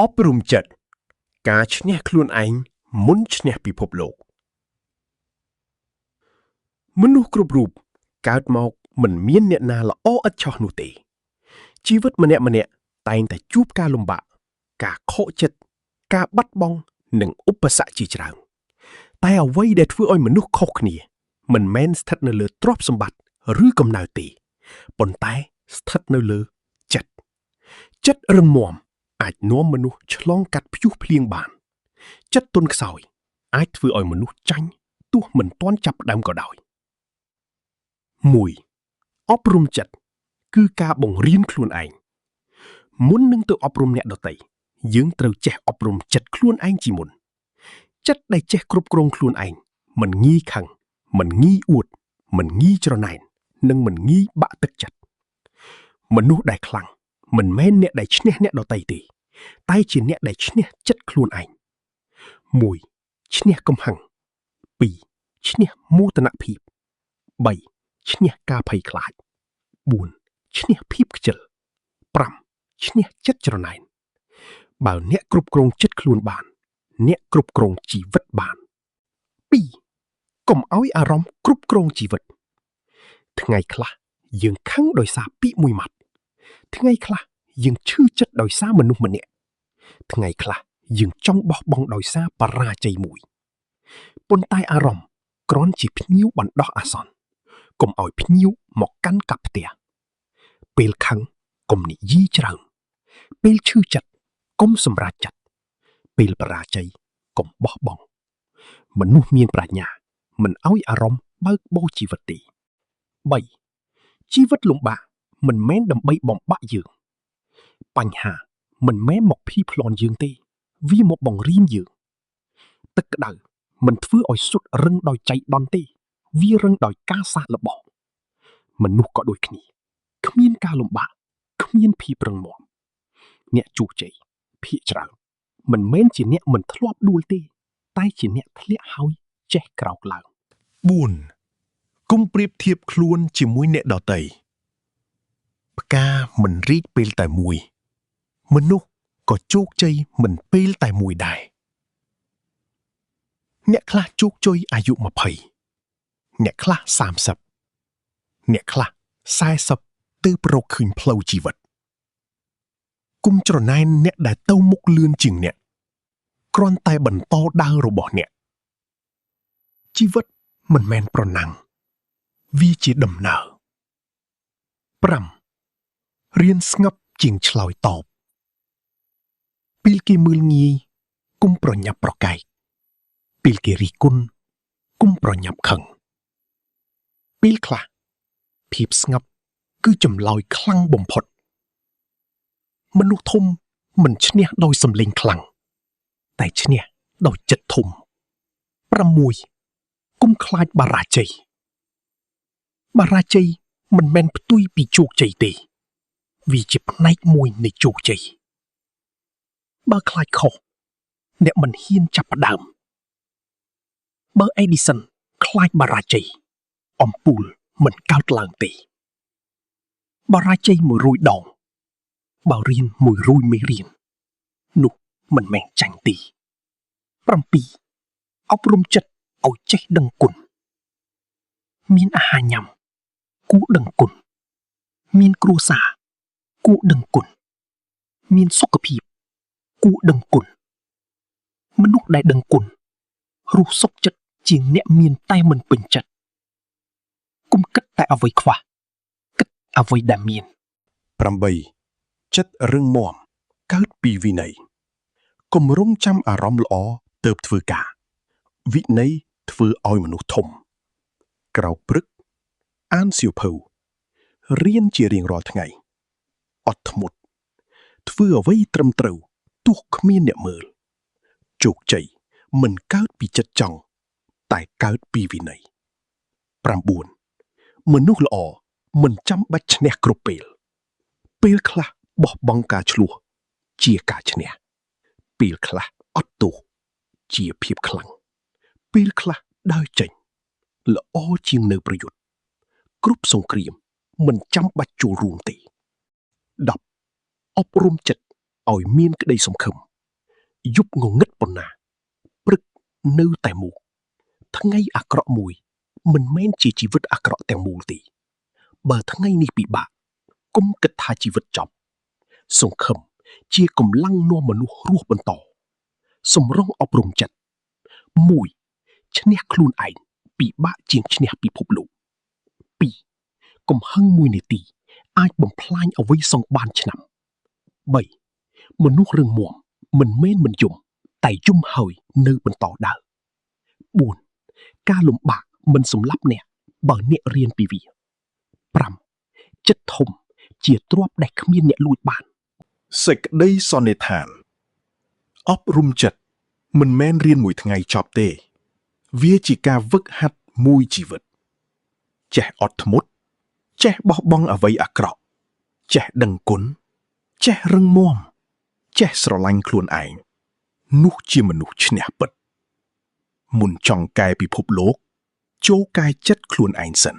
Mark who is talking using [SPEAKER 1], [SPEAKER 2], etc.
[SPEAKER 1] អប់រំចិត្តការឈ្នះខ្លួនឯងមុនឈ្នះពិភពលោកមនុស្សគ្រប់រូបកើតមកមិនមានអ្នកណាល្អឥតឆោះនោះទេជីវិតម្នាក់ៗតែងតែជួបការលំបាកការខកចិត្តការបាត់បង់និងឧបសគ្គជាច្រើនតែអ្វីដែលធ្វើឲ្យមនុស្សខុសគ្នាមិនមែនស្ថិតនៅលើទ្រព្យសម្បត្តិឬកំណើតទេប៉ុន្តែស្ថិតនៅលើចិត្តរឹងមាំអាចនាំមនុស្សឆ្លងកាត់ព្យុះភ្លៀងបានចិត្តទន់ខ្សោយអាចធ្វើឲ្យមនុស្សចាញ់ទោះមិនទាន់ចាប់ផ្ដើមក៏ដោយ1អប់រំចិត្តគឺការបង្រៀនខ្លួនឯងមុននឹងទៅអប់រំអ្នកដទៃយើងត្រូវចេះអប់រំចិត្តខ្លួនឯងជាមុនចិត្តដែលចេះគ្រប់គ្រងខ្លួនឯងមិនងាយខឹងមិនងាយអួតមិនងាយច្រណែននិងមិនងាយបាក់ទឹកចិត្តមនុស្សដែលខ្លាំងមិនមែនអ្នកដែលឈ្នះអ្នកដទៃទេតែជាអ្នកដែលឈ្នះចិត្តខ្លួនឯង1ឈ្នះកំហឹង2ឈ្នះមោទនភាព3ឈ្នះការភ័យខ្លាច4ឈ្នះភាពខ្ជិល5ឈ្នះចិត្តច្រណែនបើអ្នកគ្រប់គ្រងចិត្តខ្លួនបានអ្នកគ្រប់គ្រងជីវិតបាន2កុំឲ្យអារម្មណ៍គ្រប់គ្រងជីវិតថ្ងៃខ្លះយើងខឹងដោយសារពាក្យមួយម៉ាត់ថ្ងៃខ្លះយើងឈឺចិត្តដោយសារមនុស្សម្នាក់ថ្ងៃខ្លះយើងចង់បោះបង់ដោយសារបរាជ័យមួយប៉ុន្តែអារម្មណ៍គ្រាន់ជាភ្ញៀវបណ្ដោះអាសន្នកុំឲ្យភ្ញៀវមកកាន់កាប់ផ្ទះពេលខឹងកុំនិយាយច្រើនពេលឈឺចិត្តកុំសម្រេចចិត្តពេលបរាជ័យកុំបោះបង់មនុស្សមានប្រាជ្ញាមិនឲ្យអារម្មណ៍បើកបោជីវិតទេ3ជីវិតលំបាកមិនមែនដើម្បីបំបាក់យើងបញ្ហាមិនមែនមកភីផ្លន់យើងទេវាមកបង្រៀនយើងទឹកក្តៅមិនធ្វើឲ្យសុទ្ធរឹងដោយចៃដន្យទេវារឹងដោយការសាកល្បងមនុស្សក៏ដូចគ្នាគ្មានការលំបាកគ្មានភាពរឹងមាំអ្នកជោគជ័យភាគច្រើនមិនមែនជាអ្នកមិនធ្លាប់ដួលទេតែជាអ្នកធ្លាក់ហើយចេះក្រោកឡើង4កុំប្រៀបធៀបខ្លួនជាមួយអ្នកដទៃផ្កាមិនរីកពេលតែមួយមនុស្សក៏ជោគជ័យមិនពេលតែមួយដែរអ្នកខ្លះជោគជ័យអាយុ20អ្នកខ្លះ30អ្នកខ្លះ40ទើបរកឃើញផ្លូវជីវិតគុំច្រណែនអ្នកដែលទៅមុខលឿនជាងអ្នកគ្រាន់តែបន្តដើររបស់អ្នកជីវិតមិនមែនប្រណាំងវាជាដំណើរ5រៀនស្ងប់ជាងឆ្លើយតបពេលគេមើលងាយគុំប្រញាប់ប្រកែកពេលគេរិះគន់គុំប្រញាប់ខឹងពេលខ្លះភាពស្ងប់គឺចម្លើយខ្លាំងបំផុតមនុស្សធំមិនឈ្នះដោយសម្លេងខ្លាំងតែឈ្នះដោយចិត្តធំ6គុំខ្លាចបរាជ័យមិនមែនផ្ទុយពីជោគជ័យទេវាជាផ្នែកមួយនៃជោគជ័យបើខ្លាចខុសអ្នកមិនហ៊ានចាប់ផ្ដើមបើអេឌីសិនខ្លាចបរាជ័យអំពូលមិនកើតឡើងទេបរាជ័យ100ដងបើរៀន100មេរៀននោះមិនមែនចាញ់ទេ7អប់រំចិត្តឲ្យចេះដឹងគុណមានអាហារញ៉ាំគួរដឹងគុណមានគ្រួសារគួរដឹងគុណមានសុខភាពគួរដឹងគុណមនុស្សដែលដឹងគុណរស់សុខចិត្តជាងអ្នកមានតែមិនពេញចិត្តគុំគិតតែអ្វីខ្វះគិតអ្វីដែលមាន8ចិត្តរឹងមាំកើតពីវិន័យកុំរងចាំអារម្មណ៍ល្អទើបធ្វើការវិន័យធ្វើឲ្យមនុស្សធំក្រោកព្រឹកអានសៀវភៅរៀនជារៀងរាល់ថ្ងៃអត់ធ្មត់ធ្វើអ្វីត្រឹមត្រូវទោះគ្មានអ្នកមើលជោគជ័យមិនកើតពីចិត្តចង់តែកើតពីវិន័យ9មនុស្សល្អមិនចាំបាច់ឈ្នះគ្រប់ពេលខ្លះបោះបង់ការឈ្លោះជាការឈ្នះពេលខ្លះអត់ទោសជាភាពខ្លាំងពេលខ្លះដើរចេញល្អជាងនៅប្រយុទ្ធគ្រប់សង្គ្រាមមិនចាំបាច់ចូលរួមទេ10អប់រំចិត្តឲ្យមានក្តីសង្ឃឹម យប់ងងឹតប៉ុណ្ណាព្រឹកនៅតែមូលថ្ងៃអាក្រក់មួយមិនមែនជាជីវិតអាក្រក់ទាំងមូលទេបើថ្ងៃនេះពិបាកកុំគិតថាជីវិតចប់សង្ឃឹមជាកម្លាំងនាំមនុស្សរស់បន្តសម្រងអប់រំចិត្ត1ឈ្នះខ្លួនឯងពិបាកជាងឈ្នះពិភពលោក2កំហឹង1នាទីអាចបំផ្លាញអ្វីសងបានឆ្នាំ3មនុស្សរឹងមាំមិនមែនមិនយំតែយំហើយនៅបន្តដើរ4ការលំបាកមិនសម្លាប់អ្នកបើអ្នករៀនពីវា5ចិត្តធំជាទ្រព្យដែលគ្មានអ្នកលួចបាន
[SPEAKER 2] សេចក្តីសន្និដ្ឋានអប់រំចិត្តមិនមែនរៀនមួយថ្ងៃចប់ទេវាជាការវឹកហាត់មួយជីវិតចេះអត់ធ្មត់ចេះបោះបង់អ្វីអាក្រក់ចេះដឹងគុណចេះរឹងមាំចេះស្រឡាញ់ខ្លួនឯងនោះជាមនុស្សឈ្នះពិតមុនចង់កែពិភពលោកចូលកែចិត្តខ្លួនឯងសិន